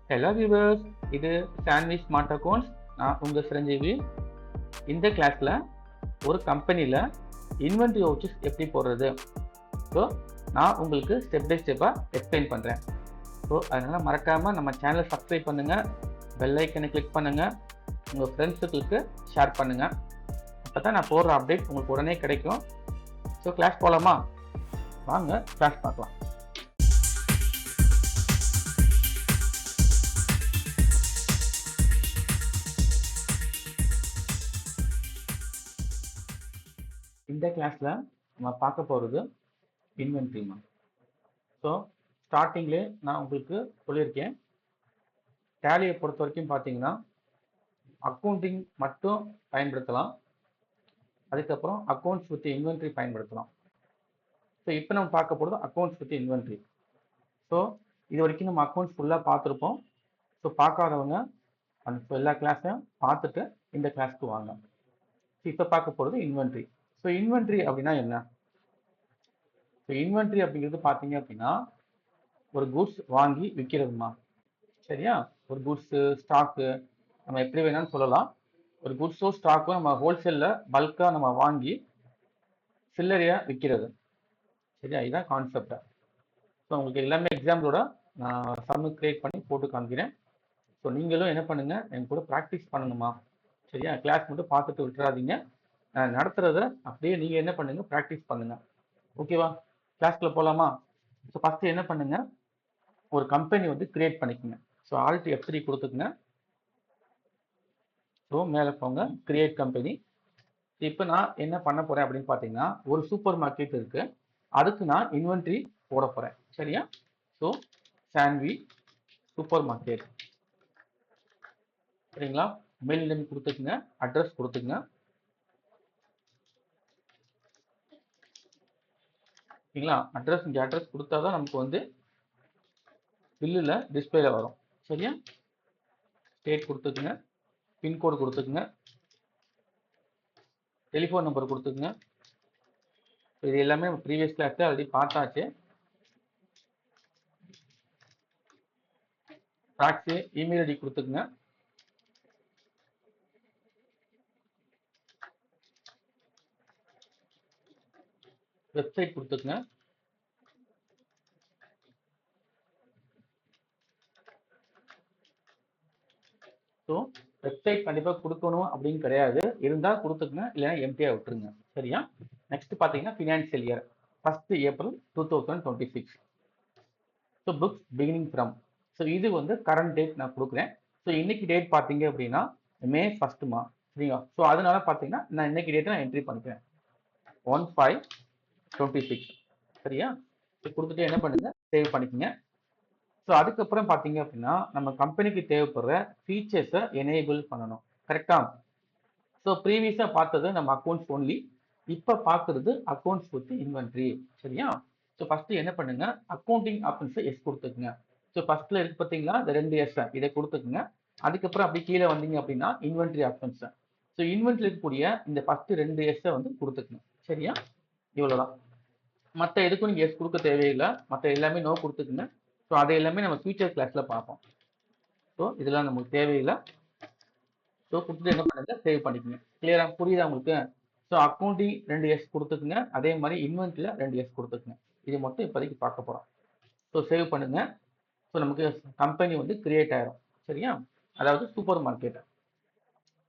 Hello viewers, இது sandwich smart accounts. நான் உங்கள் சிரஞ்சீவி. இந்த கிளாஸில் ஒரு கம்பெனியில் இன்வென்ட்ரி வவுச்சர்ஸ் எப்படி போடுறது, ஸோ நான் உங்களுக்கு ஸ்டெப் பை ஸ்டெப்பாக எக்ஸ்பிளைன் பண்ணுறேன். ஸோ அதனால் மறக்காமல் நம்ம சேனலை சப்ஸ்கிரைப் பண்ணுங்கள், பெல் ஐக்கனை கிளிக் பண்ணுங்கள், உங்கள் ஃப்ரெண்ட்ஸுகளுக்கு ஷேர் பண்ணுங்கள். அப்போ தான் நான் போடுற அப்டேட் உங்களுக்கு உடனே கிடைக்கும். ஸோ கிளாஸ் போகலாமா? வாங்க கிளாஸ் பார்க்கலாம். இந்த கிளாஸில் நம்ம பார்க்க போகிறது இன்வென்ட்ரிமா. ஸோ ஸ்டார்டிங்லே நான் உங்களுக்கு சொல்லியிருக்கேன், டேலியை பொறுத்த வரைக்கும் பார்த்தீங்கன்னா அக்கௌண்டிங் மட்டும் பயன்படுத்தலாம், அதுக்கப்புறம் அக்கௌண்ட்ஸ் வித் இன்வென்ட்ரி பயன்படுத்தலாம். ஸோ இப்போ நம்ம பார்க்க போகிறது அக்கௌண்ட்ஸ் வித் இன்வென்ட்ரி. ஸோ இது வரைக்கும் நம்ம அக்கௌண்ட்ஸ் ஃபுல்லாக பார்த்துருப்போம். ஸோ பார்க்காதவங்க அந்த எல்லா கிளாஸையும் பார்த்துட்டு இந்த கிளாஸ்க்கு வாங்க. இப்போ பார்க்க போகிறது இன்வென்ட்ரி. ஸோ இன்வென்ட்ரி அப்படின்னா என்ன? ஸோ இன்வென்ட்ரி அப்படிங்கிறது பார்த்தீங்க அப்படின்னா ஒரு குட்ஸ் வாங்கி விற்கிறதுமா. சரியா? ஒரு குட்ஸு ஸ்டாக்கு நம்ம எப்படி வேணாலும் சொல்லலாம். ஒரு குட்ஸோ ஸ்டாக்கோ நம்ம ஹோல்சேலில் பல்காக நம்ம வாங்கி சில்லறையாக விற்கிறது. சரியா? இதுதான் கான்செப்டா. ஸோ உங்களுக்கு எல்லாமே எக்ஸாம்பிளோட நான் சம்மு கிரியேட் பண்ணி போட்டு காமிக்கிறேன். ஸோ நீங்களும் என்ன பண்ணுங்கள், என் கூட ப்ராக்டிஸ் பண்ணணுமா. சரியா? கிளாஸ் மட்டும் பார்த்துட்டு விட்டுறாதீங்க, நடத்துறத அப்படியே நீங்கள் என்ன பண்ணுங்கள், ப்ராக்டிஸ் பண்ணுங்கள். ஓகேவா? கிளாஸ்க்குள்ள போகலாமா? ஸோ ஃபஸ்ட்டு என்ன பண்ணுங்கள், ஒரு கம்பெனி வந்து கிரியேட் பண்ணிக்கோங்க. So alt F3 கொடுத்துக்குங்க. ஸோ மேலே போங்க, கிரியேட் கம்பெனி. இப்போ நான் என்ன பண்ண போகிறேன் அப்படின்னு பார்த்தீங்கன்னா, ஒரு சூப்பர் மார்க்கெட் இருக்குது, அதுக்கு நான் இன்வென்ட்ரி போட போகிறேன். சரியா? ஸோ சாண்ட்வி சூப்பர் மார்க்கெட். சரிங்களா? மெயில் நேம் கொடுத்துக்குங்க, அட்ரஸ் கொடுத்துக்குங்க. சரிங்களா? அட்ரஸ் இங்கே அட்ரஸ் கொடுத்தா தான் நமக்கு வந்து பில்லில் டிஸ்பிளேல வரும். சரியா? ஸ்டேட் கொடுத்துக்குங்க, பின்கோடு கொடுத்துக்குங்க, டெலிஃபோன் நம்பர் கொடுத்துக்குங்க. இது எல்லாமே ப்ரீவியஸ் கிளாஸில் ஆல்ரெடி பார்த்தாச்சு. ஃபேக்ஸு இமெயில் ஐடி கொடுத்துக்குங்க. வெப்சைட் கொடுத்துக்குங்க. ஸோ வெப்சைட் கண்டிப்பாக கொடுக்கணும் அப்படின்னு கிடையாது, இருந்தால் கொடுத்துக்குங்க, இல்லைன்னா எம்டியாக விட்டுருங்க. சரியா? நெக்ஸ்ட் பார்த்தீங்கன்னா financial year 1 April 2026. So books beginning from. So இது வந்து கரண்ட் டேட் நான் கொடுக்குறேன். ஸோ இன்னைக்கு டேட் பார்த்தீங்க அப்படின்னா May 1 சரிங்களா? ஸோ அதனால பார்த்தீங்கன்னா நான் இன்னைக்கு டேட்டை நான் என்ட்ரி பண்ணிக்கிறேன் 1/5/26. சரியா? ஸோ கொடுத்துட்டு என்ன பண்ணுங்க, சேவ் பண்ணிக்கோங்க. ஸோ அதுக்கப்புறம் பார்த்தீங்க அப்படின்னா நம்ம கம்பெனிக்கு தேவைப்படுற ஃபீச்சர்ஸை எனேபிள் பண்ணணும். கரெக்டா? ஸோ ப்ரீவியஸாக பார்த்தது நம்ம அக்கௌண்ட்ஸ் ஒன்லி, இப்போ பார்க்குறது அக்கௌண்ட்ஸ் வித் இன்வென்ட்ரி. சரியா? ஸோ ஃபஸ்ட்டு என்ன பண்ணுங்க, அக்கௌண்டிங் ஆப்ஷன்ஸை எஸ் கொடுத்துக்குங்க. ஸோ ஃபஸ்ட்டில் இருக்கு பார்த்தீங்களா, இந்த 2 எஸ் இதை கொடுத்துக்குங்க. அதுக்கப்புறம் அப்படி கீழே வந்தீங்க அப்படின்னா இன்வென்ட்ரி ஆப்ஷன்ஸ். ஸோ இன்வென்ட்ரி இருக்கக்கூடிய இந்த ஃபஸ்ட்டு 2 எஸ்ஸை வந்து கொடுத்துக்குங்க. சரியா? இவ்வளோதான். மற்ற எதுக்கும் நீங்கள் எஸ் கொடுக்க தேவையில்லை, மற்ற எல்லாமே நோ கொடுத்துக்குங்க. ஸோ அதை எல்லாமே நம்ம ஃபியூச்சர் கிளாஸில் பார்ப்போம். ஸோ இதெல்லாம் நமக்கு தேவையில்லை. ஸோ கொடுத்துட்டு என்ன பண்ணுங்க, சேவ் பண்ணிக்கோங்க. கிளியரா? புரியுதா உங்களுக்கு? ஸோ அக்கௌண்டிங் 2 எஸ் கொடுத்துக்குங்க, அதே மாதிரி இன்வென்ட்ரியில் 2 எஸ் கொடுத்துக்குங்க. இது மட்டும் இப்போதைக்கு பார்க்க போகிறோம். ஸோ சேவ் பண்ணுங்க. ஸோ நமக்கு கம்பெனி வந்து கிரியேட் ஆயிரும். சரியா? அதாவது சூப்பர் மார்க்கெட்.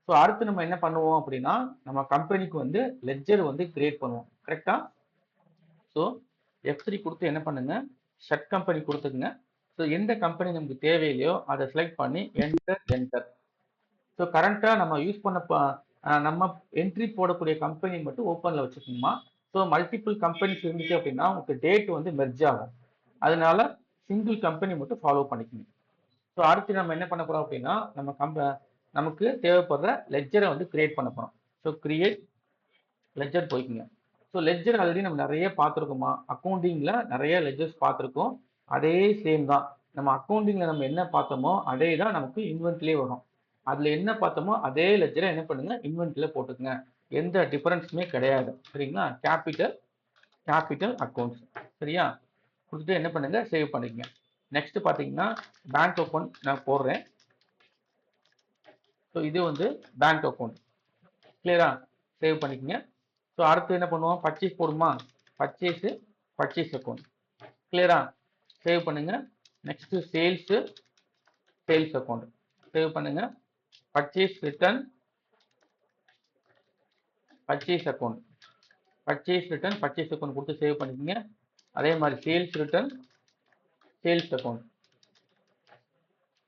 ஸோ அடுத்து நம்ம என்ன பண்ணுவோம் அப்படின்னா, நம்ம கம்பெனிக்கு வந்து லெட்ஜர் வந்து கிரியேட் பண்ணுவோம். கரெக்டா? ஸோ F3 கொடுத்து என்ன பண்ணுங்க, ஷட் கம்பெனி கொடுத்துக்குங்க. ஸோ எந்த கம்பெனி நமக்கு தேவையில்லையோ அதை செலக்ட் பண்ணி என்டர். ஸோ கரண்ட்டாக நம்ம யூஸ் பண்ண நம்ம என்ட்ரி போடக்கூடிய கம்பெனி மட்டும் ஓப்பனில் வச்சுக்கணுமா. ஸோ மல்டிபிள் கம்பெனிஸ் இருந்துச்சு அப்படின்னா உங்களுக்கு டேட் வந்து மெர்ஜ் ஆகும், அதனால சிங்கிள் கம்பெனி மட்டும் ஃபாலோ பண்ணிக்கணும். ஸோ அடுத்து நம்ம என்ன பண்ண போகிறோம் அப்படின்னா, நமக்கு தேவைப்படுற லெட்ஜரை வந்து கிரியேட் பண்ண போகிறோம். ஸோ கிரியேட் லெட்ஜர் போய்க்குங்க. ஸோ லெட்ஜர் ஆல்ரெடி நம்ம நிறைய பார்த்துருக்கோமா, அக்கௌண்டிங்கில் நிறைய லெட்ஜர்ஸ் பார்த்துருக்கோம். அதே சேம் தான், நம்ம அக்கௌண்டிங்கில் நம்ம என்ன பார்த்தோமோ அதே தான் நமக்கு இன்வென்ட்ரிலே வரும். அதில் என்ன பார்த்தோமோ அதே லெட்ஜரை என்ன பண்ணுங்க, இன்வென்ட்ரியில் போட்டுக்குங்க. எந்த டிஃபரன்ஸுமே கிடையாது. சரிங்களா? Capital accounts. சரியா? கொடுத்துட்டு என்ன பண்ணுங்க, சேவ் பண்ணிக்கங்க. நெக்ஸ்ட் பார்த்தீங்கன்னா பேங்க் அக்கௌண்ட் நான் போடுறேன். ஸோ இது வந்து பேங்க் அக்கௌண்ட். கிளியரா? சேவ் பண்ணிக்கங்க. ஸோ அடுத்து என்ன பண்ணுவோம்? பர்ச்சேஸ் போடுமா? Purchase account. கிளியரா? சேவ் பண்ணுங்க. Next sales account. சேவ் பண்ணுங்க. Purchase return purchase account. Purchase account கொடுத்து சேவ் பண்ணிக்கங்க. அதே மாதிரி சேல்ஸ் ரிட்டர்ன் சேல்ஸ் அக்கௌண்ட்.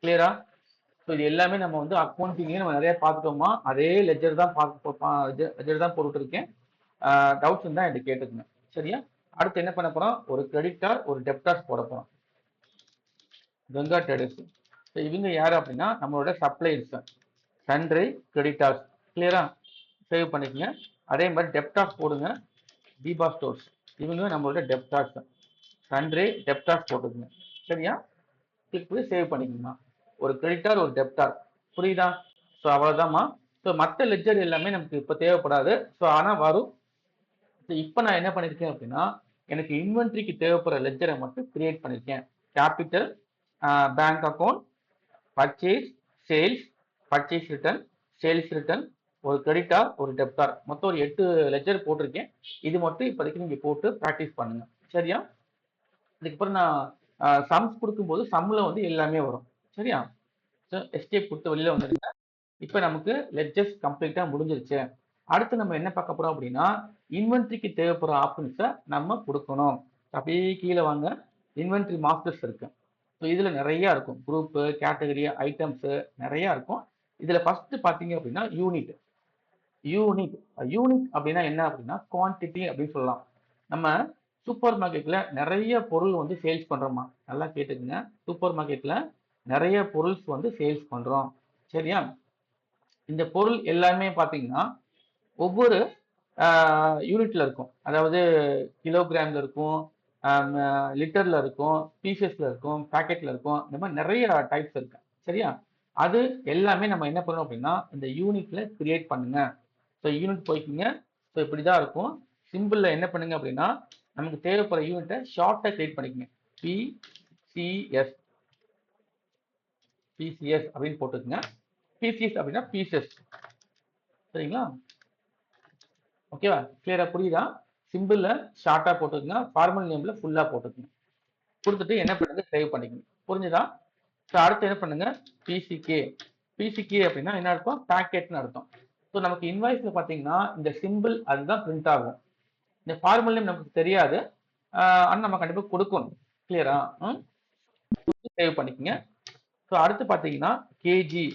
கிளியரா? ஸோ இது எல்லாமே நம்ம வந்து அக்கௌண்டிங்லேயே நம்ம நிறைய பார்த்துட்டோமா, அதே லெஜர் தான் போட்டுட்டு இருக்கேன். டவுட்ஸ் இருந்தால் என்கிட்ட கேட்டுக்குங்க. சரியா? அடுத்து என்ன பண்ண போறோம்? ஒரு கிரெடிட்டார் ஒரு டெப்டார்ஸ் போட போறோம். கங்கா ட்ரேடர்ஸ். ஸோ இவங்க யாரு அப்படின்னா நம்மளோட சப்ளையர்ஸ், சன்ரை கிரெடிட்டார்ஸ். கிளியரா? சேவ் பண்ணிக்கங்க. அதே மாதிரி டெப்டார்ஸ் போடுங்க. தீபா ஸ்டோர்ஸ். இவங்க நம்மளோட டெப்டார்ஸ், சன்ரை டெப்டார்ஸ் போட்டுக்குங்க. சரியா? கிளிக் பண்ணி சேவ் பண்ணிக்கணுமா. ஒரு கிரெடிட்டார் ஒரு டெப்டார். புரியுதா? ஸோ அவ்வளோதாம்மா. ஸோ மற்ற லெஜர் எல்லாமே நமக்கு இப்போ தேவைப்படாது. ஸோ ஆனால் வரும். இப்போ நான் என்ன பண்ணியிருக்கேன் அப்படின்னா எனக்கு இன்வென்ட்ரிக்கு தேவைப்படுற லெஜரை மட்டும் கிரியேட் பண்ணியிருக்கேன். Capital, bank account, purchase, sales, purchase return, sales return, ஒரு கிரெடிட்டார் ஒரு டெப்டார், மொத்தம் ஒரு 8 லெஜர் போட்டிருக்கேன். இது மட்டும் இப்போதைக்கு நீங்கள் போட்டு ப்ராக்டிஸ் பண்ணுங்க. சரியா? இதுக்கப்புறம் நான் சம்ஸ் கொடுக்கும்போது சம்மில் வந்து எல்லாமே வரும். சரியா? ஸோ எஸ்கேப் கொடுத்து வெளியில் வந்துடுங்க. இப்போ நமக்கு லெட்ஜர்ஸ் கம்ப்ளீட்டாக முடிஞ்சிருச்சு. அடுத்து நம்ம என்ன பார்க்க போகிறோம் அப்படின்னா இன்வென்ட்ரிக்கு தேவைப்படுற ஆப்ஷன்ஸை நம்ம கொடுக்கணும். அப்படியே கீழே வாங்க. இன்வென்ட்ரி மாஸ்டர்ஸ் இருக்கு. ஸோ இதில் நிறையா இருக்கும். குரூப்பு, கேட்டகரி, ஐட்டம்ஸு நிறையா இருக்கும். இதில் ஃபஸ்ட்டு பார்த்தீங்க அப்படின்னா யூனிட் அப்படின்னா என்ன அப்படின்னா குவான்டிட்டி அப்படின்னு சொல்லலாம். நம்ம சூப்பர் மார்க்கெட்டில் நிறைய பொருள் வந்து சேல்ஸ் பண்ணுறோமா? நல்லா கேட்டுக்குங்க. சூப்பர் மார்க்கெட்டில் நிறைய பொருள்ஸ் வந்து சேல்ஸ் பண்ணுறோம். சரியா? இந்த பொருள் எல்லாமே பார்த்தீங்கன்னா ஒவ்வொரு யூனிட்ல இருக்கும். அதாவது கிலோகிராம்ல இருக்கும், லிட்டர்ல இருக்கும், பீசஸ்ல இருக்கும், பேக்கெட்ல இருக்கும். இந்த மாதிரி நிறைய டைப்ஸ் இருக்கு. சரியா? அது எல்லாமே நம்ம என்ன பண்ணணும் அப்படின்னா இந்த யூனிட்ல கிரியேட் பண்ணுங்க. So unit போய்க்குங்க. ஸோ இப்படிதான் இருக்கும். சிம்பிள்ல என்ன பண்ணுங்க அப்படின்னா நமக்கு தேவைப்படுற யூனிட்டை ஷார்ட்டா கிரியேட் பண்ணிக்கங்க. பிசிஎஸ் அப்படின்னு போட்டுக்குங்க. பிசிஎஸ் அப்படின்னா பீசஸ். சரிங்களா? ஓகேவா? கிளியரா? புரியுதா? சிம்பிள்ல ஷார்ட்டா போட்டுக்கங்க. ஃபார்மல் நேம்ல ஃபுல்லா போட்டுக்கங்க. கொடுத்துட்டு என்ன பண்ணுங்க? சேவ் பண்ணிக்கங்க. புரிஞ்சுதா? ஸோ அடுத்து என்ன பண்ணுங்க? பிசிகே அப்படின்னா என்ன அர்த்தம்? பேக்கெட்னு அர்த்தம். ஸோ நமக்கு இன்வாய்ஸ்ல பார்த்தீங்கன்னா இந்த சிம்பிள் அதுதான் பிரிண்ட் ஆகும். இந்த ஃபார்மல் நேம் நமக்கு தெரியாது. ஆனால் நம்ம கண்டிப்பாக கொடுக்கணும். கிளியரா? சேவ் பண்ணிக்கங்க. ஸோ அடுத்து பார்த்தீங்கன்னா கேஜி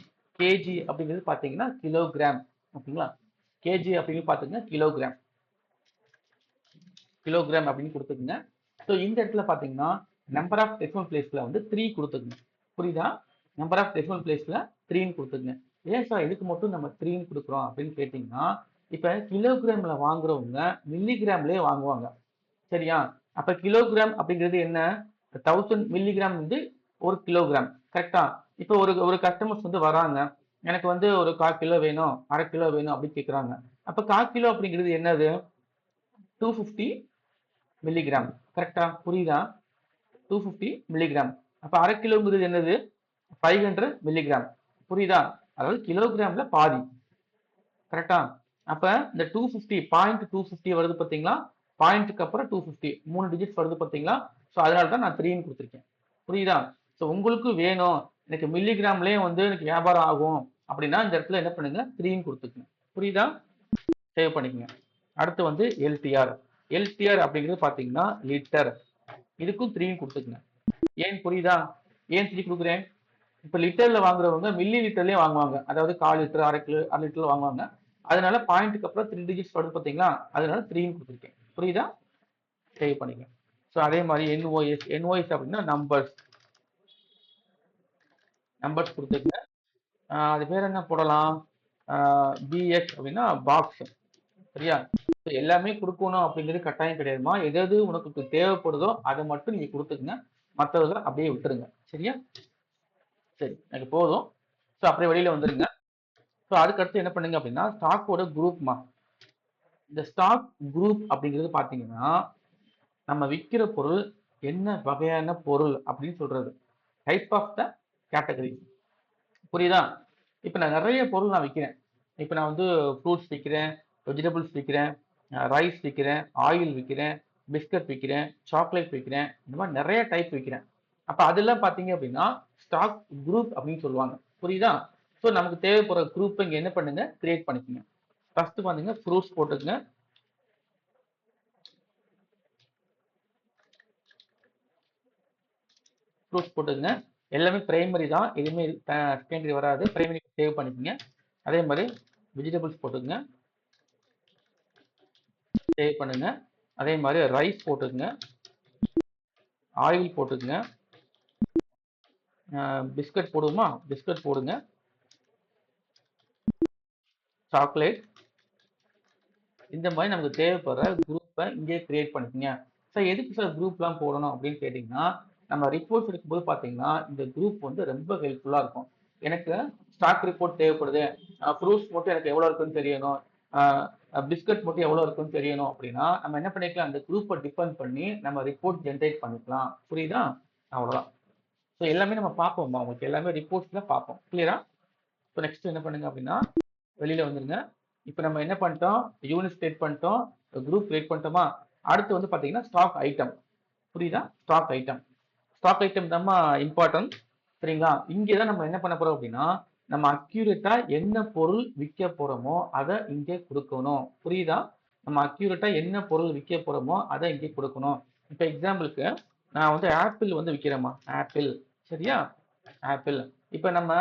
அப்படிங்கிறது பார்த்தீங்கன்னா கிலோகிராம். ஓகேங்களா? கேஜி அப்படின்னு பார்த்தீங்கன்னா கிலோகிராம் அப்படின்னு கொடுத்துக்குங்க. ஸோ இந்த இடத்துல பார்த்தீங்கன்னா நம்பர் ஆஃப் டெசிமல் பிளேஸ்ல வந்து 3 கொடுத்துக்குங்க. புரியுதா? நம்பர் ஆஃப் டெசிமல் பிளேஸ்ல 3 கொடுத்துக்குங்க. ஏன் சார் இதுக்கு மட்டும் நம்ம 3 கொடுக்குறோம் அப்படின்னு கேட்டிங்கன்னா இப்போ கிலோகிராம்ல வாங்குறவங்க மில்லிகிராம்லேயே வாங்குவாங்க. சரியா? அப்போ கிலோகிராம் அப்படிங்கிறது என்ன? 1000 மில்லிகிராம் வந்து 1 கிலோகிராம். கரெக்டா? இப்போ ஒரு கஸ்டமர்ஸ் வந்து வராங்க, எனக்கு வந்து ஒரு 1/4 கிலோ வேணும், அரை கிலோ வேணும் அப்படின்னு கேட்குறாங்க. அப்போ 1/4 கிலோ அப்படிங்கிறது என்னது? 250 மில்லிகிராம். கரெக்டா? புரியுதா? 250 மில்லிகிராம். அப்போ அரை கிலோங்கிறது என்னது? 500 மில்லிகிராம். புரியுதா? அதாவது கிலோகிராம்ல பாதி. கரெக்டா? அப்ப இந்த 250 வருது பார்த்தீங்களா? பாயிண்ட்டுக்கு அப்புறம் 250 3 டிஜிட்ஸ் வருது பார்த்தீங்களா? ஸோ அதனால தான் நான் 3ன்னு கொடுத்துருக்கேன். புரியுதா? ஸோ உங்களுக்கு வேணும் எனக்கு மில்லிகிராம்லேயே வந்து எனக்கு வியாபாரம் ஆகும் அப்படின்னா இந்த இடத்துல என்ன பண்ணுங்க? 3ன்னு கொடுத்துக்கங்க. புரியுதா? சேவ் பண்ணிக்கங்க. அடுத்து வந்து எல்டிஆர் அப்படிங்கிறது பார்த்தீங்கன்னா லிட்டர். இதுக்கும் 3ன்னு கொடுத்துக்கங்க. ஏன் புரியுதா? ஏன் 3 கொடுக்குறேன்? இப்போ லிட்டர்ல வாங்குறவங்க மில்லி லிட்டர்லயே வாங்குவாங்க. அதாவது 1/4 லிட்டர், அரை லிட்டர்ல வாங்குவாங்க. அதனால பாயிண்ட்டுக்கு அப்புறம் 3 டிஜிட்ஸ் வருது பார்த்தீங்களா? அதனால 3ன்னு கொடுத்துருக்கேன். புரியுதா? சேவ் பண்ணிக்க. ஸோ அதே மாதிரி என்ஓஎஸ் அப்படின்னா நம்பர்ஸ் கொடுத்துருங்க. அது பேர் என்ன போடலாம்? பிஎக்ஸ் அப்படின்னா பாக்ஸ். சரியா? எல்லாமே கொடுக்கணும் அப்படிங்கிறது கட்டாயம் கிடையாதுமா. எது உனக்கு தேவைப்படுதோ அதை மட்டும் நீங்க கொடுத்துக்குங்க. மற்றதெல்லாம் அப்படியே விட்டுருங்க. சரியா? சரி, எனக்கு போதும். ஸோ அப்படியே வெளியில வந்துருங்க. ஸோ அதுக்கடுத்து என்ன பண்ணுங்க அப்படின்னா ஸ்டாக்கோட குரூப்மா. இந்த ஸ்டாக் குரூப் அப்படிங்கிறது பார்த்தீங்கன்னா நம்ம விற்கிற பொருள் என்ன வகையான பொருள் அப்படின்னு சொல்றது. Type of the category. புரியுதா? இப்போ நான் நிறைய பொருள் நான் விற்கிறேன். இப்போ நான் வந்து ஃப்ரூட்ஸ் விற்கிறேன், வெஜிடபிள்ஸ் விற்கிறேன், ரைஸ் விற்கிறேன், ஆயில் விற்கிறேன், பிஸ்கட் விற்கிறேன், சாக்லேட் விற்கிறேன், இந்த மாதிரி நிறைய டைப் விற்கிறேன். அப்போ அதெல்லாம் பார்த்தீங்க அப்படின்னா ஸ்டாக் குரூப் அப்படின்னு சொல்லுவாங்க. புரியுதா? ஸோ நமக்கு தேவைப்படுற குரூப் இங்கே என்ன பண்ணுங்க, கிரியேட் பண்ணிக்கோங்க. ஃபர்ஸ்ட் பாருங்க ஃப்ரூட்ஸ் போட்டுக்கங்க. ஃப்ரூட்ஸ் போட்டுக்கங்க. எல்லாமே பிரைமரி தான், எதுவுமே செகண்டரி வராது. பிரைமரி சேவ் பண்ணிக்கோங்க. அதே மாதிரி வெஜிடபிள்ஸ் போட்டுக்கங்க, சேவ் பண்ணுங்க. அதே மாதிரி ரைஸ் போட்டுக்கங்க, ஆயில் போட்டுக்கங்க, பிஸ்கட் போடுவோமா, பிஸ்கட் போடுங்க, சாக்லேட். இந்த மாதிரி நமக்கு தேவைப்படுற குரூப்பை இங்கே கிரியேட் பண்ணிக்கோங்க. சார் எதுக்கு சார் குரூப்லாம் போடணும் அப்படின்னு கேட்டிங்கன்னா, நம்ம ரிப்போர்ட்ஸ் எடுக்கும்போது பார்த்தீங்கன்னா இந்த குரூப் வந்து ரொம்ப ஹெல்ப்ஃபுல்லாக இருக்கும். எனக்கு ஸ்டாக் ரிப்போர்ட் தேவைப்படுது, ஃப்ரூட்ஸ் மட்டும் எனக்கு எவ்வளோ இருக்குன்னு தெரியணும், பிஸ்கட் மட்டும் எவ்வளோ இருக்குன்னு தெரியணும் அப்படின்னா நம்ம என்ன பண்ணிக்கலாம், அந்த குரூப்பை டிபெண்ட் பண்ணி நம்ம ரிப்போர்ட் ஜென்ரேட் பண்ணிக்கலாம். புரியுதா? அவ்வளோதான். ஸோ எல்லாமே நம்ம பார்ப்போம்மா, உங்களுக்கு எல்லாமே ரிப்போர்ட்ஸில் பார்ப்போம். கிளியரா? ஸோ நெக்ஸ்ட் என்ன பண்ணுங்க அப்படின்னா வெளியில் வந்துருங்க. இப்போ நம்ம என்ன பண்ணிட்டோம், யூனிட் கிரியேட் பண்ணிட்டோம், குரூப் கிரியேட் பண்ணிட்டோமா. அடுத்து வந்து பார்த்தீங்கன்னா ஸ்டாக் ஐட்டம். புரியுதா? Stock item. ஸ்டாக் ஐட்டம் தான் இம்பார்ட்டன்ட். சரிங்களா? இங்கே தான் நம்ம என்ன பண்ண போறோம் அப்படின்னா நம்ம அக்யூரேட்டா என்ன பொருள் விற்க போறோமோ அதை இங்கே கொடுக்கணும். புரியுதா? நம்ம அக்யூரேட்டா என்ன பொருள் விற்க போறோமோ அதை இங்கே கொடுக்கணும். இப்போ எக்ஸாம்பிளுக்கு நான் வந்து ஆப்பிள் வந்து விற்கிறேம்மா, ஆப்பிள். சரியா? ஆப்பிள். இப்போ நம்ம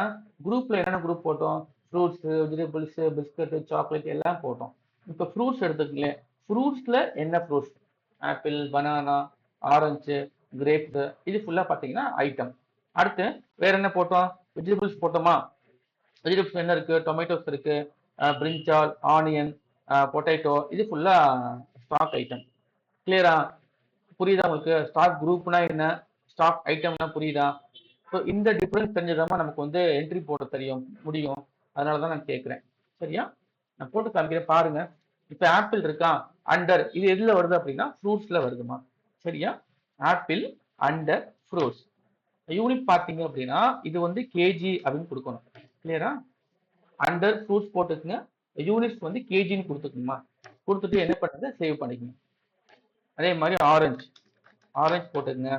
குரூப்ல என்னென்ன குரூப் போட்டோம், ஃப்ரூட்ஸ், வெஜிடபிள்ஸ், பிஸ்கட், சாக்லேட் எல்லாம் போட்டோம். இப்போ ஃப்ரூட்ஸ் எடுத்துக்கங்களேன். ஃப்ரூட்ஸ்ல என்ன fruits? Apple, banana, orange, grapes. இது ஃபுல்லா பார்த்தீங்கன்னா ஐட்டம். அடுத்து வேற என்ன போட்டோம், வெஜிடபிள்ஸ் போட்டோமா. வெஜிடபிள்ஸ் என்ன இருக்கு, டொமேட்டோஸ் இருக்கு, பிரிஞ்சால், ஆனியன், பொட்டேட்டோ. இது ஃபுல்லா ஸ்டாக் ஐட்டம். கிளியரா? புரியுதா உங்களுக்கு? ஸ்டாக் குரூப்னா என்ன, ஸ்டாக் ஐட்டம்னா புரியுதா? ஸோ இந்த டிஃபரன்ஸ் தெரிஞ்சதாம நமக்கு வந்து என்ட்ரி போட தெரியும் முடியும். அதனால தான் நான் கேட்குறேன். சரியா? நான் போட்டு காமிக்கிறேன் பாருங்க. இப்போ ஆப்பிள் இருக்கா, அண்டர். இது எதுல வருது அப்படின்னா ஃப்ரூட்ஸ்ல வருதுமா. சரியா? Apple under fruits. யூனிட் பார்த்தீங்க அப்படின்னா இது வந்து கேஜி அப்படின்னு கொடுக்கணும். கிளியரா? அண்டர் ஃப்ரூட்ஸ் போட்டுக்குங்க, யூனிட்ஸ் வந்து கேஜின்னு கொடுத்துக்குங்கம்மா. கொடுத்துட்டு என்ன பண்ணுங்க, சேவ் பண்ணிக்கங்க. அதே மாதிரி ஆரஞ்சு, ஆரஞ்சு போட்டுக்குங்க.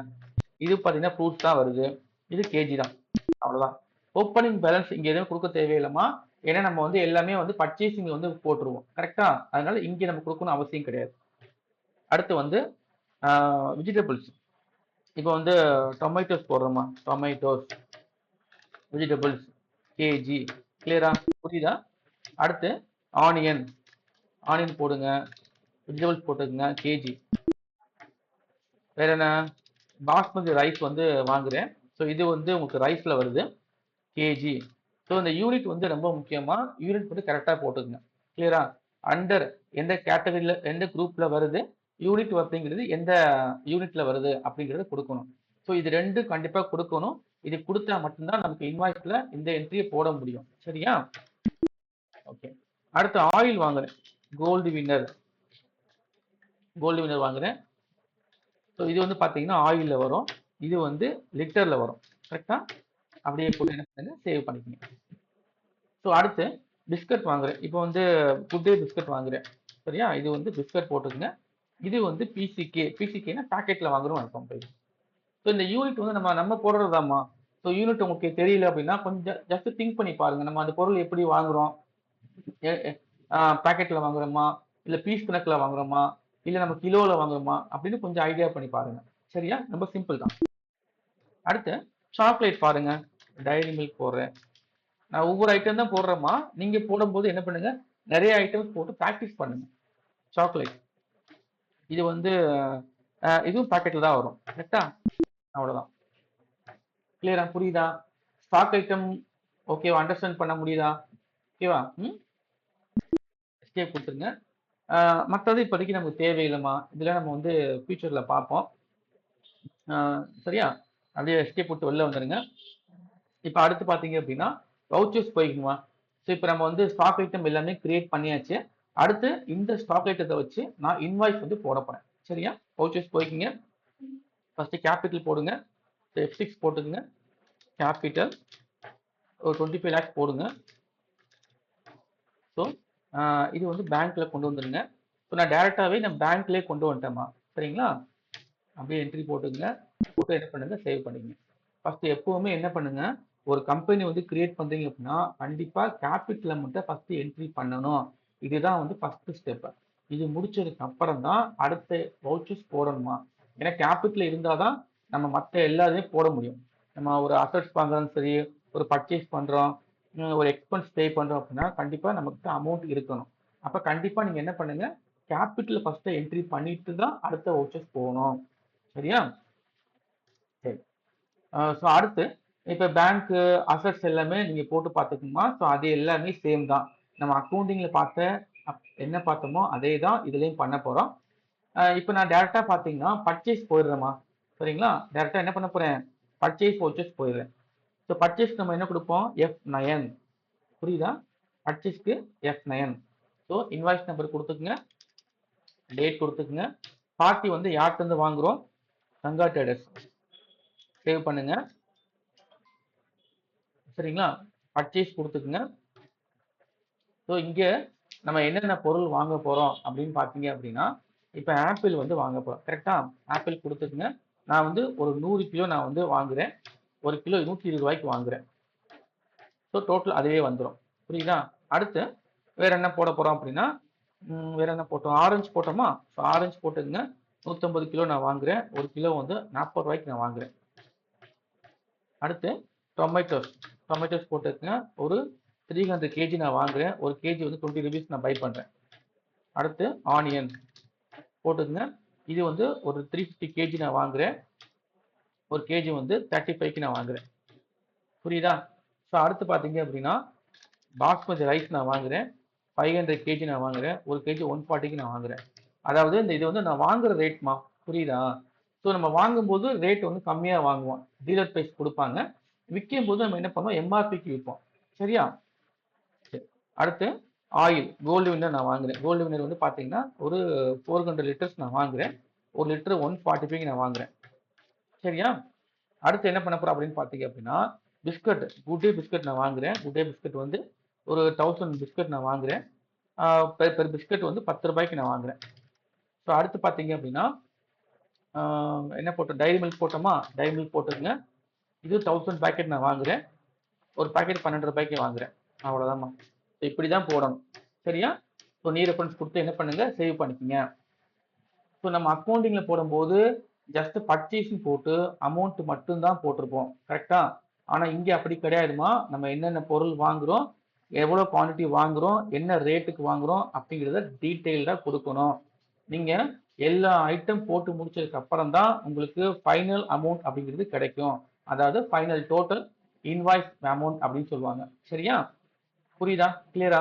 இது பார்த்தீங்கன்னா ஃப்ரூட்ஸ் தான் வருது, இது கேஜி தான். அவ்வளோதான். ஓப்பனிங் பேலன்ஸ் இங்கே எதுவும் கொடுக்க தேவையில்லைமா. ஏன்னா நம்ம வந்து எல்லாமே வந்து பர்ச்சேசிங் வந்து போட்டுருவோம். கரெக்டா? அதனால இங்கே நம்ம கொடுக்கணும் அவசியம் கிடையாது. அடுத்து வந்து வெஜிடபிள்ஸ். இப்போ வந்து டொமேட்டோஸ் போடுறோமா, டொமேட்டோஸ், வெஜிடபிள்ஸ், கேஜி. கிளியரா? புரியுதா? அடுத்து ஆனியன், ஆனியன் போடுங்க, வெஜிடபிள்ஸ் போட்டுக்குங்க, கேஜி. வேற என்ன, பாஸ்மதி ரைஸ் வந்து வாங்குறேன். ஸோ இது வந்து உங்களுக்கு ரைஸ்ல வருது, கேஜி. ஸோ இந்த யூனிட் வந்து ரொம்ப முக்கியமா, யூனிட் வந்து கரெக்டாக போட்டுக்குங்க. கிளியரா? அண்டர் எந்த கேட்டகரியில் எந்த குரூப்ல வருது, யூனிட் அப்படிங்கிறது எந்த யூனிட்ல வருது அப்படிங்கிறத கொடுக்கணும். ஸோ இது ரெண்டு கண்டிப்பாக கொடுக்கணும். இது கொடுத்தா மட்டும்தான் நமக்கு இன்வாய்ஸ்ல இந்த என்ட்ரியை போட முடியும். சரியா? ஓகே. அடுத்து ஆயில் வாங்குறேன், கோல்டு வின்னர், கோல்டு வின்னர் வாங்குறேன். ஸோ இது வந்து பார்த்தீங்கன்னா ஆயிலில் வரும், இது வந்து லிட்டரில் வரும். கரெக்டா? அப்படியே போட்டு என்ன பண்ணுங்க, சேவ் பண்ணிக்கோங்க. ஸோ அடுத்து பிஸ்கட் வாங்குறேன். இப்போ வந்து குட் டே பிஸ்கட் வாங்குறேன். சரியா? இது வந்து பிஸ்கட் போட்டுக்குங்க. இது வந்து பிசிகே, பிசிகேனா பேக்கெட்டில் வாங்குறோம் அர்த்தம். ஸோ இந்த யூனிட் வந்து நம்ம போடுறதாம்மா. ஸோ யூனிட் உங்களுக்கு தெரியல அப்படின்னா கொஞ்சம் ஜஸ்ட் திங்க் பண்ணி பாருங்க, நம்ம அந்த பொருள் எப்படி வாங்குறோம், பேக்கெட்டில் வாங்குறோமா, இல்லை பீஸ் கணக்கில் வாங்குறோமா, இல்லை நம்ம கிலோவில் வாங்குறோமா அப்படின்னு கொஞ்சம் ஐடியா பண்ணி பாருங்க. சரியா? ரொம்ப சிம்பிள் தான். அடுத்து சாக்லேட் பாருங்க, டைரி மில்க் போடுறேன். நான் ஒவ்வொரு ஐட்டம் தான் போடுறேம்மா. நீங்க போடும்போது என்ன பண்ணுங்க, நிறைய ஐட்டம்ஸ் போட்டு ப்ராக்டிஸ் பண்ணுங்க. சாக்லேட் இது வந்து இதுவும் பாக்கெட்ல தான் வரும். கரெக்டா? அவ்வளவுதான். கிளியரா? புரியுதா? ஸ்டாக் ஐட்டம் ஓகேவா? அண்டர்ஸ்டாண்ட் பண்ண முடியுதா? ஓகேவா? எஸ்கேப் கொடுத்துருங்க. மற்றது இப்போதைக்கு நமக்கு தேவையில்லைம்மா, இதெல்லாம் நம்ம வந்து ஃபியூச்சர்ல பார்ப்போம். சரியா? அப்படியே எஸ்கேப் போட்டு வெளில வந்துருங்க. இப்போ அடுத்து பார்த்தீங்க அப்படின்னா வவுச்சர்ஸ் போய்க்குமா. ஸோ இப்போ நம்ம வந்து ஸ்டாக் ஐட்டம் எல்லாமே கிரியேட் பண்ணியாச்சு. அடுத்து இந்த ஸ்டாக் ஐட்டத்தை வச்சு நான் இன்வாய்ஸ் வந்து போட போறேன். சரியா? வவுச்சர்ஸ் போய்க்குங்க. ஃபர்ஸ்ட் கேபிட்டல் போடுங்க, F6 போட்டுக்குங்க. கேபிட்டல் ஒரு 25 லேக்ஸ் போடுங்க. ஸோ இது வந்து பேங்க்ல கொண்டு வந்துருங்க. ஸோ நான் டேரெக்டாகவே நான் பேங்க்லேயே கொண்டு வந்துட்டேம்மா. சரிங்களா? அப்படியே என்ட்ரி போட்டுங்க. போட்டு என்ன பண்ணுங்க, சேவ் பண்ணிக்கங்க. ஃபர்ஸ்ட் எப்பவுமே என்ன பண்ணுங்க, ஒரு கம்பெனி வந்து கிரியேட் பண்றீங்க அப்படின்னா கண்டிப்பா கேபிட்டல் அமௌண்ட்டை ஃபர்ஸ்ட் என்ட்ரி பண்ணணும். இதுதான் வந்து ஃபர்ஸ்ட் ஸ்டெப். இது முடிச்சதுக்கு அப்புறம் தான் அடுத்த வவுச்சர்ஸ் போடணுமா. ஏன்னா கேபிட்டல் இருந்தால் தான் நம்ம மற்ற எல்லாத்தையும் போட முடியும். நம்ம ஒரு அசட்ஸ் வாங்குறோம் சரி, ஒரு பர்ச்சேஸ் பண்றோம், ஒரு எக்ஸ்பென்ஸ் பே பண்றோம் அப்படின்னா கண்டிப்பா நமக்கு அமௌண்ட் இருக்கணும். அப்ப கண்டிப்பா நீங்க என்ன பண்ணுங்க, கேபிட்டல் ஃபர்ஸ்ட் என்ட்ரி பண்ணிட்டு தான் அடுத்த வவுச்சர்ஸ் போகணும். சரியா? சரி. ஸோ அடுத்து இப்போ பேங்க்கு அசட்ஸ் எல்லாமே நீங்கள் போட்டு பார்த்துக்கணுமா. ஸோ அது எல்லாமே சேம் தான். நம்ம அக்கௌண்டிங்கில் பார்த்த என்ன பார்த்தோமோ அதே தான் இதுலேயும் பண்ண போகிறோம். இப்போ நான் டேரெக்டாக பார்த்தீங்கன்னா பர்ச்சேஸ் போயிடுறேம்மா. சரிங்களா? டேரெக்டாக என்ன பண்ண போகிறேன், பர்ச்சேஸ் வவுச்சர்ஸ் போயிடுறேன். ஸோ பர்ச்சேஸ்க்கு நம்ம என்ன கொடுப்போம், F9. புரியுதா? பர்ச்சேஸ்க்கு F9. ஸோ இன்வாய்ஸ் நம்பர் கொடுத்துக்குங்க, டேட் கொடுத்துக்குங்க. பார்ட்டி வந்து யார்கிட்ட வாங்குறோம், கங்கா ட்ரேடர்ஸ். சேவ் பண்ணுங்க. சரிங்களா? பர்ச்சேஸ் கொடுத்துக்குங்க. ஸோ இங்கே நம்ம என்னென்ன பொருள் வாங்க போகிறோம் அப்படின்னு பார்த்தீங்க அப்படின்னா, இப்போ ஆப்பிள் வந்து வாங்க போகிறோம். கரெக்டாக ஆப்பிள் கொடுத்துக்குங்க. நான் வந்து ஒரு 100 கிலோ நான் வந்து வாங்குறேன். ஒரு கிலோ 120 ரூபாய்க்கு வாங்குறேன். ஸோ டோட்டல் அதுவே வந்துடும். புரியுதா? அடுத்து வேற என்ன போட போகிறோம் அப்படின்னா, வேற என்ன போட்டோம், ஆரஞ்சு போட்டோமா. ஸோ ஆரஞ்சு போட்டுக்குங்க. 150 கிலோ நான் வாங்குறேன். ஒரு கிலோ வந்து 40 ரூபாய்க்கு நான் வாங்குறேன். அடுத்து டொமேட்டோஸ். டொமேட்டோஸ் போட்டுக்குங்க. ஒரு 300 கேஜி நான் வாங்குறேன். ஒரு கேஜி வந்து 20 rupees நான் பை பண்ணுறேன். அடுத்து ஆனியன் போட்டுக்குங்க. இது வந்து ஒரு 350 கேஜி நான் வாங்குறேன். ஒரு கேஜி வந்து 35க்கு நான் வாங்குறேன். புரியுதா? ஸோ அடுத்து பார்த்தீங்க அப்படின்னா பாஸ்மதி ரைஸ் நான் வாங்குறேன். 500 கேஜி நான் வாங்குறேன். ஒரு கேஜி 140க்கு நான் வாங்குறேன். அதாவது இந்த இது வந்து நான் வாங்குற ரேட்மா. புரியுதா? ஸோ நம்ம வாங்கும்போது ரேட் வந்து கம்மியாக வாங்குவோம். டீலர் ப்ரைஸ் கொடுப்பாங்க. விற்கும் போது நம்ம என்ன பண்ணுவோம், எம்ஆர்பிக்கு விற்போம். சரியா? அடுத்து ஆயில் கோல்டு வின்னர் நான் வாங்குறேன். கோல்டு வின்னர் வந்து பார்த்தீங்கன்னா ஒரு 400 லிட்டர்ஸ் நான் வாங்குறேன். ஒரு லிட்டர் 145க்கு நான் வாங்குறேன். சரியா? அடுத்து என்ன பண்ண போறோம் அப்படின்னு பார்த்தீங்க அப்படின்னா, பிஸ்கட் குட் டே பிஸ்கட் நான் வாங்குறேன். குட் டே பிஸ்கட் வந்து ஒரு 1000 பிஸ்கட் நான் வாங்குறேன். பெர் பிஸ்கட் வந்து 10 ரூபாய்க்கு நான் வாங்குறேன். ஸோ அடுத்து பார்த்தீங்க அப்படின்னா என்ன போட்டோம், டைரி மில்க் போட்டோமா. டைரி மில்க் போட்டுருங்க. இது 1000 பேக்கெட் நான் வாங்குறேன். ஒரு பேக்கெட் 12 ரூபாய்க்கு வாங்குறேன். அவ்வளோதாம்மா. இப்படி தான் போடணும். சரியா? ஸோ நீ ரெஃபரன்ஸ் கொடுத்து என்ன பண்ணுங்க, சேவ் பண்ணிக்கங்க. ஸோ நம்ம அக்கௌண்டிங்கில் போடும்போது ஜஸ்ட் பர்ச்சேஸிங் போட்டு அமௌண்ட் மட்டும்தான் போட்டிருப்போம். கரெக்டா? ஆனால் இங்கே அப்படி கிடையாதுமா. நம்ம என்னென்ன பொருள் வாங்குறோம், எவ்வளோ குவான்டிட்டி வாங்குறோம், என்ன ரேட்டுக்கு வாங்குறோம் அப்படிங்கிறத டீட்டெயில்டாக கொடுக்கணும். நீங்கள் எல்லா ஐட்டம் போட்டு முடிச்சதுக்கு அப்புறம் தான் உங்களுக்கு ஃபைனல் அமௌண்ட் அப்படிங்கிறது கிடைக்கும். அதாவது ஃபைனல் டோட்டல் இன்வாய்ஸ் அமௌண்ட் அப்படின்னு சொல்லுவாங்க. சரியா? புரியுதா? கிளியரா?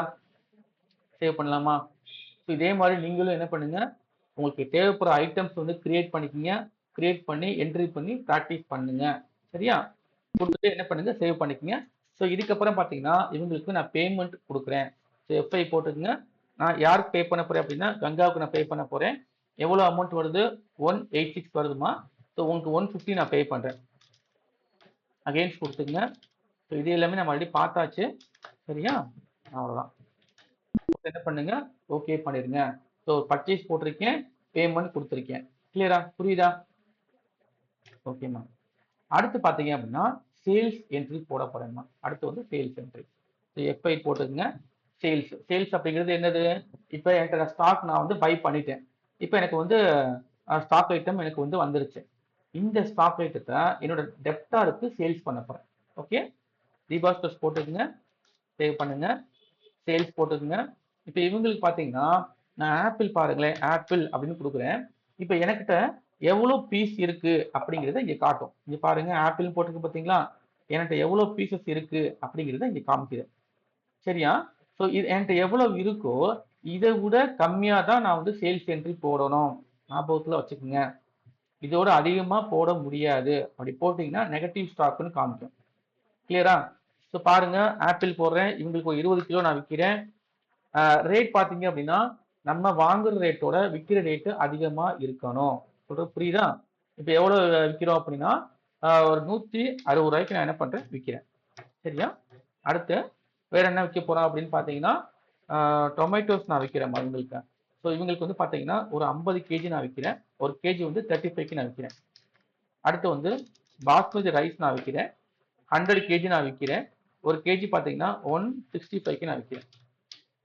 சேவ் பண்ணலாமா? ஸோ இதே மாதிரி நீங்களும் என்ன பண்ணுங்க, உங்களுக்கு தேவைப்படுற ஐட்டம்ஸ் வந்து கிரியேட் பண்ணிக்கங்க. கிரியேட் பண்ணி என்ட்ரி பண்ணி ப்ராக்டிஸ் பண்ணுங்க. சரியா? கொடுத்துட்டு என்ன பண்ணுங்க, சேவ் பண்ணிக்கங்க. ஸோ இதுக்கப்புறம் பார்த்தீங்கன்னா இவங்களுக்கு நான் பேமெண்ட் கொடுக்குறேன். ஸோ எஃப்ஐ போட்டுக்குங்க. நான் யாருக்கு பே பண்ண போறேன் அப்படின்னா கங்காவுக்கு நான் பே பண்ண போறேன். எவ்வளோ அமௌண்ட் வருது, 186 வருதுமா. ஸோ உங்களுக்கு 150 நான் பே பண்ணுறேன். அகெயின்ஸ்ட் கொடுத்துங்க. ஸோ இது எல்லாமே நம்ம ஆல்ரெடி பார்த்தாச்சு. சரியா? அவ்வளோதான். என்ன பண்ணுங்க, ஓகே பண்ணிருங்க. ஸோ பர்ச்சேஸ் போட்டிருக்கேன், பேமெண்ட் கொடுத்துருக்கேன். கிளியரா? புரியுதா? ஓகேம்மா. அடுத்து பார்த்தீங்க அப்படின்னா சேல்ஸ் என்ட்ரி போட போறேம்மா. அடுத்து வந்து சேல்ஸ் என்ட்ரி. ஸோ எஃப்ஐ போட்டுக்குங்க. சேல்ஸ் சேல்ஸ் அப்படிங்கிறது என்னது, இப்போ என்கிட்ட ஸ்டாக் நான் வந்து பை பண்ணிட்டேன். இப்போ எனக்கு வந்து ஸ்டாக் ஐட்டம் எனக்கு வந்து வந்துருச்சு. இந்த ஸ்டாக் ஐட்டத்தை என்னோட டெப்டாருக்கு சேல்ஸ் பண்ண போறேன். ஓகே, ரீபாஸ்டர்ஸ் போட்டுக்குங்க, சேவ் பண்ணுங்க, சேல்ஸ் போட்டுக்குங்க. இப்போ இவங்களுக்கு பார்த்தீங்கன்னா நான் ஆப்பிள் பாருங்களேன், ஆப்பிள் அப்படின்னு கொடுக்குறேன். இப்போ எனக்கிட்ட எவ்வளோ பீஸ் இருக்கு அப்படிங்கிறத இங்கே காட்டும். இங்கே பாருங்க ஆப்பிள் போட்டிருக்கு பார்த்தீங்களா, என்கிட்ட எவ்வளோ பீசஸ் இருக்கு அப்படிங்கிறத இங்கே காமிக்குது. சரியா? ஸோ இது என்கிட்ட எவ்வளோ இருக்கோ இதை விட கம்மியாக தான் நான் வந்து சேல்ஸ் என்ட்ரி போடணும். ஞாபகத்தில் வச்சுக்கோங்க. இதோட அதிகமாக போட முடியாது. அப்படி போட்டிங்கன்னா நெகட்டிவ் ஸ்டாக்னு காமிக்கும். கிளியரா? ஸோ பாருங்க ஆப்பிள் போடுறேன். இவங்களுக்கு ஒரு 20 கிலோ நான் விற்கிறேன். ரேட் பார்த்தீங்க அப்படின்னா நம்ம வாங்குற ரேட்டோட விற்கிற ரேட்டு அதிகமாக இருக்கணும். சொல்றது புரியுதா? இப்போ எவ்வளோ விற்கிறோம் அப்படின்னா ஒரு 160 ரூபாய்க்கு நான் என்ன பண்றேன், விற்கிறேன். சரியா? அடுத்து வேற என்ன விற்க போறோம் அப்படின்னு பாத்தீங்கன்னா, டொமேட்டோஸ் நான் விற்கிறேன் இவங்களுக்கு. ஸோ இவங்களுக்கு வந்து பாத்தீங்கன்னா ஒரு 50 கேஜி நான் விற்கிறேன். ஒரு கேஜி வந்து 35க்கு நான் விற்கிறேன். அடுத்து வந்து பாஸ்மதி ரைஸ் நான் விற்கிறேன். 100 கேஜி நான் விற்கிறேன். ஒரு கேஜி பாத்தீங்கன்னா 165க்கு நான் விற்கிறேன்.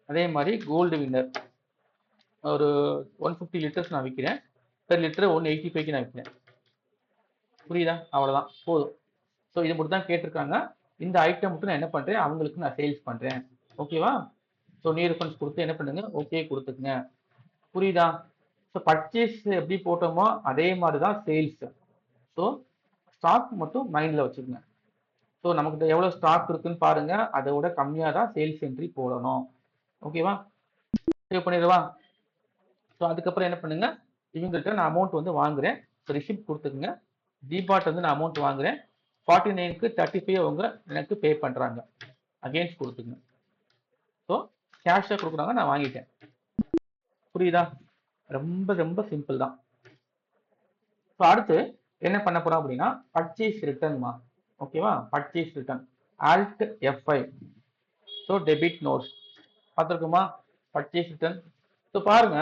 அதே மாதிரி கோல்டு வின்னர் ஒரு 150 லிட்டர்ஸ் நான் விற்கிறேன். பெர் லிட்டர் 185க்கு நான் விற்கிறேன். புரியுதா? அவ்வளவுதான், போதும். ஸோ இது மட்டும் தான் கேட்டிருக்காங்க. இந்த ஐட்டம் மட்டும் நான் என்ன பண்றேன், அவங்களுக்கு நான் சேல்ஸ் பண்றேன். ஓகேவா? ஸோ நீ ரெஃபரன்ஸ் கொடுத்து என்ன பண்ணுங்க, ஓகே கொடுத்துக்குங்க. புரியுதா? ஸோ பர்ச்சேஸ் எப்படி போட்டோமோ அதே மாதிரி தான் சேல்ஸ். ஸோ ஸ்டாக் மட்டும் மைண்ட்ல வச்சுக்கோங்க. ஸோ நமக்கு எவ்வளவு ஸ்டாக் இருக்குன்னு பாருங்க, அதை விட கம்மியாக தான் சேல்ஸ் என்ட்ரி போடணும். ஓகேவா? சேவ் பண்ணிடுவா. ஸோ அதுக்கப்புறம் என்ன பண்ணுங்க, இவங்கள்ட்ட நான் அமௌண்ட் வந்து வாங்குறேன். ரிசிப்ட் கொடுத்துக்குங்க. டிபார்ட் வந்து நான் அமௌண்ட் வாங்குறேன். 49க்கு 35 அவங்க எனக்கு பே பண்றாங்க. அகைன்ஸ்ட் கொடுத்துங்க. ஸோ கேஷா கொடுக்குறாங்க, நான் வாங்கிட்டேன். புரியுதா? ரொம்ப ரொம்ப சிம்பிள் தான். ஸோ அடுத்து என்ன பண்ண போறோம் அப்படின்னா, பர்ச்சேஸ் ரிட்டர்ன்மா. ஓகேவா? Purchase return alt F5. So debit notes பார்த்துருக்குமா? Purchase return. ஸோ பாருங்க,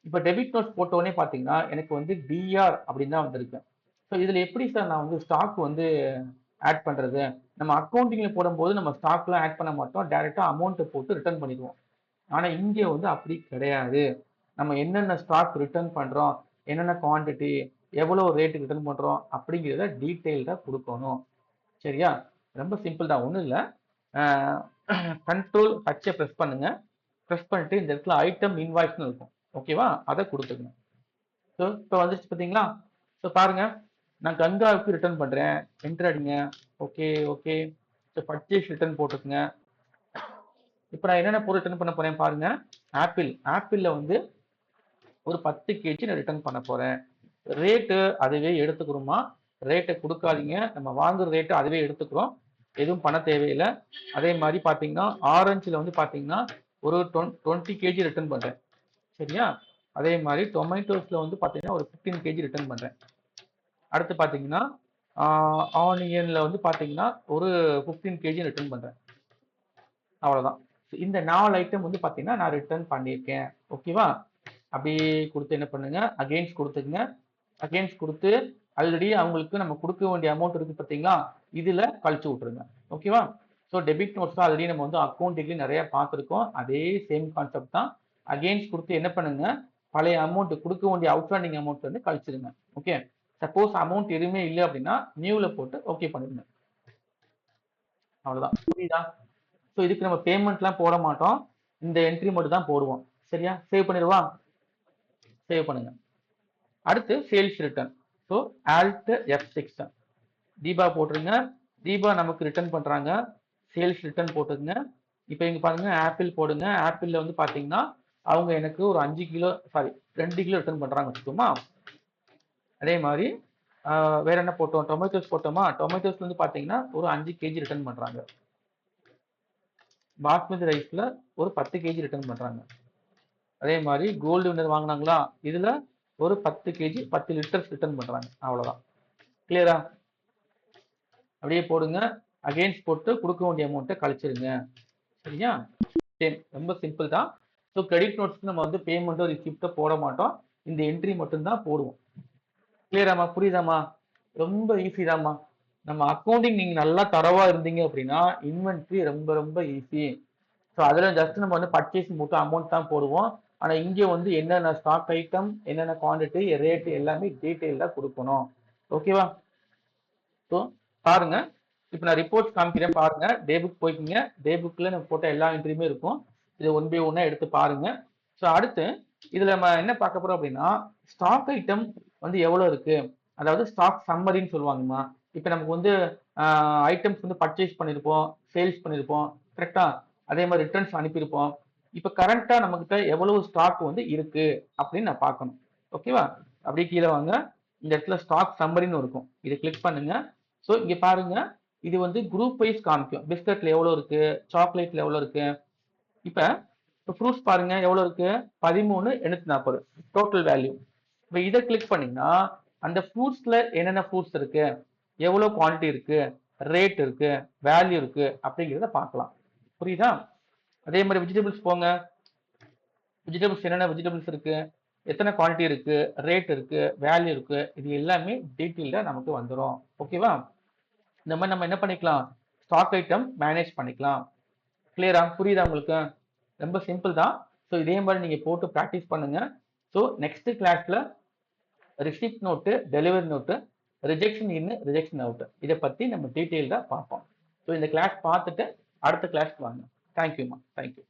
இப்போ டெபிட் நோட்ஸ் போட்ட உடனே பார்த்தீங்கன்னா எனக்கு வந்து டிஆர் அப்படின்னு தான் வந்திருக்கு. ஸோ இதில் எப்படி சார் நான் வந்து ஸ்டாக் வந்து ஆட் பண்ணுறது? நம்ம அக்கௌண்டிங்கில் போடும்போது நம்ம ஸ்டாக்லாம் ஆட் பண்ண மாட்டோம், டைரெக்டாக அமௌண்ட்டை போட்டு ரிட்டர்ன் பண்ணிடுவோம். ஆனால் இங்கே வந்து அப்படி கிடையாது. நம்ம என்னென்ன ஸ்டாக் ரிட்டர்ன் பண்ணுறோம், என்னென்ன குவான்டிட்டி, எவ்வளோ ரேட்டுக்கு ரிட்டர்ன் பண்ணுறோம் அப்படிங்கிறத டீட்டெயில்டாக கொடுக்கணும். சரியா? ரொம்ப சிம்பிள் தான், ஒன்றும் இல்லை. கண்ட்ரோல் ஹச்சை ப்ரெஸ் பண்ணுங்க. ப்ரெஸ் பண்ணிட்டு இந்த இடத்துல ஐட்டம் இன்வாய்ஸ்னு இருக்கும். ஓகேவா? அதை கொடுத்துங்க. ஸோ இப்போ வந்துச்சு பார்த்தீங்களா? ஸோ பாருங்க, நான் கங்காவுக்கு ரிட்டர்ன் பண்ணுறேன். என்ட்ரு அடிங்க. Okay okay. So purchase return போட்டுக்குங்க. இப்போ நான் என்னென்ன பொருள் ரிட்டர்ன் பண்ண போறேன் பாருங்க. ஆப்பிளில் வந்து ஒரு 10 கேஜி நான் ரிட்டர்ன் பண்ண போறேன். ரேட்டு அதுவே எடுத்துக்கிறோமா? ரேட்டை கொடுக்காதீங்க, நம்ம வாங்குற ரேட்டு அதுவே எடுத்துக்கிறோம், எதுவும் பண்ண தேவையில்லை. அதே மாதிரி பார்த்தீங்கன்னா ஆரஞ்சில் வந்து பார்த்தீங்கன்னா ஒரு 20 கேஜி ரிட்டர்ன் பண்ணுறேன். சரியா? அதே மாதிரி டொமேட்டோஸில் வந்து பார்த்தீங்கன்னா ஒரு 15 கேஜி ரிட்டர்ன் பண்ணுறேன். அடுத்து பார்த்தீங்கன்னா ஆனியனில் வந்து பார்த்தீங்கன்னா ஒரு 15 கேஜி ரிட்டர்ன் பண்ணுறேன். அவ்வளோதான். இந்த 4 ஐட்டம் வந்து பார்த்தீங்கன்னா நான் ரிட்டர்ன் பண்ணியிருக்கேன். ஓகேவா? அப்படியே கொடுத்து என்ன பண்ணுங்க, அகைன்ஸ்ட் கொடுத்துங்க. அகைன்ஸ்ட் கொடுத்து ஆல்ரெடி அவங்களுக்கு நம்ம கொடுக்க வேண்டிய அமௌண்ட் இருக்கு பார்த்தீங்களா, இதில் கழிச்சு விட்டுருங்க. ஓகேவா? ஸோ டெபிட் நோட்ஸ் தான் ஆல்ரெடி நம்ம வந்து அக்கௌண்ட்டுக்கு நிறைய பார்த்துருக்கோம், அதே சேம் கான்செப்ட் தான். அகைன்ஸ்ட் கொடுத்து என்ன பண்ணுங்க, பழைய அமௌண்ட் கொடுக்க வேண்டிய அவுட்ஸ்டாண்டிங் அமௌண்ட் வந்து கழிச்சிருங்க. ஓகே? சப்போஸ் அமௌண்ட் எதுவுமே இல்லை அப்படின்னா நியூவில் போட்டு ஓகே பண்ணிடுங்க. அவ்வளோதான். புரியுதா? ஸோ இதுக்கு நம்ம பேமெண்ட்லாம் போட மாட்டோம், இந்த என்ட்ரி மட்டும் தான் போடுவோம். சரியா? சேவ் பண்ணிடுவா. சேவ் பண்ணுங்க. அடுத்து sales return. So alt F6 Deepa போட்டுருங்க. தீபா நமக்கு ரிட்டர்ன் பண்றாங்க, சேல்ஸ் ரிட்டர்ன் போட்டுருங்க. இப்போ இங்க பாருங்க, ஆப்பிள் போடுங்க. ஆப்பிள்ல வந்து பாத்தீங்கன்னா அவங்க எனக்கு ஒரு 5 கிலோ, சாரி 2 கிலோ ரிட்டர்ன் பண்றாங்க வச்சுக்கோமா. அதே மாதிரி வேற என்ன போட்டோம், டொமேட்டோஸ் போட்டோமா. டொமேட்டோஸ் வந்து பாத்தீங்கன்னா ஒரு 5 கேஜி ரிட்டர்ன் பண்றாங்க. பாஸ்மதி ரைஸ்ல ஒரு 10 கேஜி ரிட்டர்ன் பண்றாங்க. அதே மாதிரி கோல்டு வின்னர் வாங்கினாங்களா, இதுல ஒரு 10 கேஜி 10 லிட்டர்ஸ் ரிட்டர்ன் பண்றாங்க. அவ்வளவுதான். கிளியரா? அப்படியே போடுங்க. அகைன்ஸ்ட் போட்டு கொடுக்க வேண்டிய அமௌண்ட்டை கழிச்சிருங்க. சரியா? சேம், ரொம்ப சிம்பிள் தான். ஸோ கிரெடிட் நோட்ஸ்க்கு நம்ம வந்து பேமெண்ட்டோ ரிசிப்டோ போட மாட்டோம், இந்த என்ட்ரி மட்டும்தான் போடுவோம். கிளியராமா? புரியுதாமா? ரொம்ப ஈஸி தாம்மா. நம்ம அக்கௌண்டிங் நீங்க நல்லா தரவா இருந்தீங்க அப்படின்னா இன்வென்ட்ரி ரொம்ப ரொம்ப ஈஸி. ஸோ அதில் ஜஸ்ட் நம்ம வந்து பர்ச்சேஸ் மட்டும் அமௌண்ட் தான் போடுவோம். ஆனால் இங்கே வந்து என்னென்ன ஸ்டாக் ஐட்டம், என்னென்ன குவான்டிட்டி, ரேட்டு எல்லாமே டீட்டெயிலாக கொடுக்கணும். ஓகேவா? ஸோ பாருங்க, இப்போ நான் ரிப்போர்ட்ஸ் காமிக்கிறேன் பாருங்க. Day book போய்க்கிங்க. டே புக்கில் நம்ம போட்ட எல்லா என்ட்ரியுமே இருக்கும். இது 1 பை 1 எடுத்து பாருங்க. ஸோ அடுத்து இதில் நம்ம என்ன பார்க்க போறோம் அப்படின்னா, ஸ்டாக் ஐட்டம் வந்து எவ்வளோ இருக்கு, அதாவது ஸ்டாக் சம்மரின்னு சொல்லுவாங்கம்மா. இப்போ நமக்கு வந்து ஐட்டம்ஸ் வந்து பர்ச்சேஸ் பண்ணியிருப்போம், சேல்ஸ் பண்ணியிருப்போம், கரெக்டா? அதே மாதிரி ரிட்டர்ன்ஸ் அனுப்பியிருப்போம். இப்போ கரண்டா நம்மகிட்ட எவ்வளவு ஸ்டாக் வந்து இருக்கு அப்படின்னு நான் பார்க்கணும். ஓகேவா? அப்படியே கீழே வாங்க. இந்த இடத்துல ஸ்டாக் சம்மரின்னு இருக்கும், இதை கிளிக் பண்ணுங்க. ஸோ இங்க பாருங்க, இது வந்து குரூப் வைஸ் காமிக்கும். பிஸ்கட்ல எவ்வளோ இருக்கு, சாக்லேட்ல எவ்வளோ இருக்கு. இப்போ ஃப்ரூட்ஸ் பாருங்க எவ்வளோ இருக்கு, 13,840 டோட்டல் வேல்யூ. இப்போ இதை கிளிக் பண்ணீங்கன்னா அந்த ஃப்ரூட்ஸ்ல என்னென்ன ஃப்ரூட்ஸ் இருக்கு, எவ்வளோ குவான்டிட்டி இருக்கு, ரேட் இருக்கு, வேல்யூ இருக்கு அப்படிங்கிறத பார்க்கலாம். புரியுதா? அதே மாதிரி வெஜிடபிள்ஸ் போங்க. வெஜிடபிள்ஸ் என்னென்ன வெஜிடபிள்ஸ் இருக்கு, எத்தனை குவான்டிட்டி இருக்கு, ரேட் இருக்கு, வேல்யூ இருக்கு, இது எல்லாமே டீட்டெயில்டாக நமக்கு வந்துடும். ஓகேவா? இந்த மாதிரி நம்ம என்ன பண்ணிக்கலாம், ஸ்டாக் ஐட்டம் மேனேஜ் பண்ணிக்கலாம். கிளியரா? புரியுதா உங்களுக்கு? ரொம்ப சிம்பிள் தான். ஸோ இதே மாதிரி நீங்க போட்டு ப்ராக்டிஸ் பண்ணுங்க. ஸோ நெக்ஸ்ட் கிளாஸ்ல receipt note, delivery note, rejection in, rejection out, இதை பத்தி நம்ம டீட்டெயில்டாக பார்ப்போம். ஸோ இந்த கிளாஸ் பார்த்துட்டு அடுத்த கிளாஸ்க்கு வாங்க. தேங்க்யூம்மா, தேங்க்யூ.